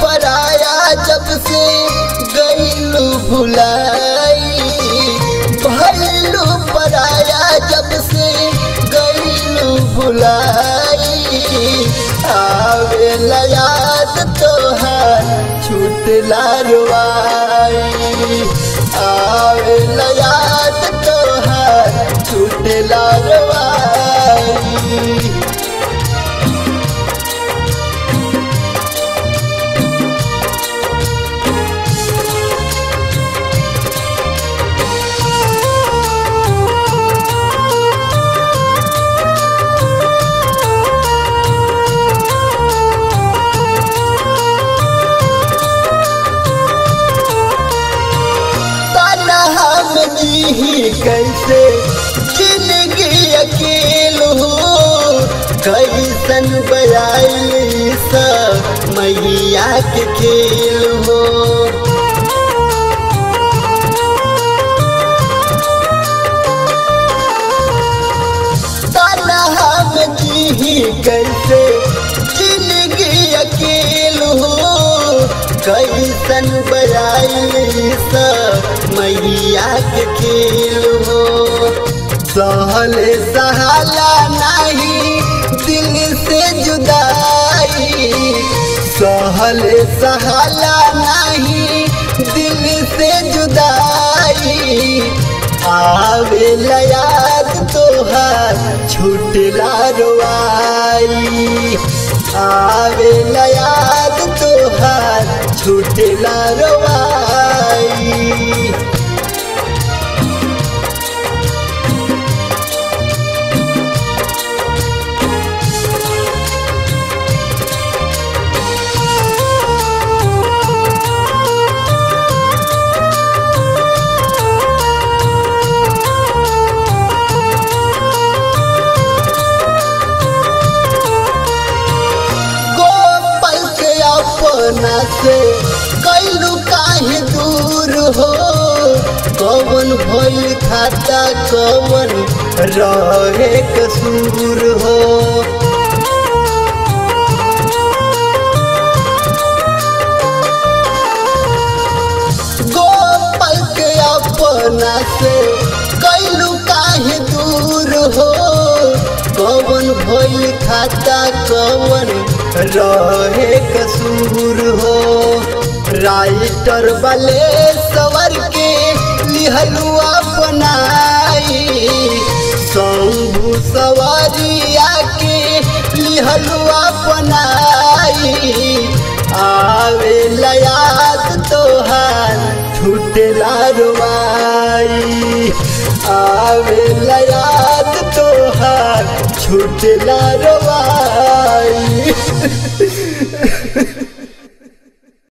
पराया जब से गईलू भुलाई, भइलू पराया जब से गईलू भुलाई। आवेला याद तोहार छूटला रुआई, आवेला याद तोहार छूटला रुआई। ही कैसे जिंदगी अकेलो हो, कैसन बयाई सा मैया के खेल हो। तन्हा में जी कैसे जिंदगी अकेलो हो, कैसन बयाई सा मैया के खेल हो। सहले सहाला नहीं दिल से जुदाई, सहले सहाला नहीं दिल से जुदाई। आवेला याद तोहार छूटला रुआई, आवेला याद तोहार छूटला रुआई। अपना से कैलू काहे दूर हो, कौन भइल खाता कौन रहे कसूर हो। गोपाल के अपना से कैलू काहे दूर हो, कौन भइल खाता कौन रहे कसूर हो। राइटर वाले सवर के लिहलू अपनाई, शंभू सवरिया के लिहलू अपनाई। आवेला याद तोहार छूटला रुआई, आवेला याद तोहार छूटला रुआई।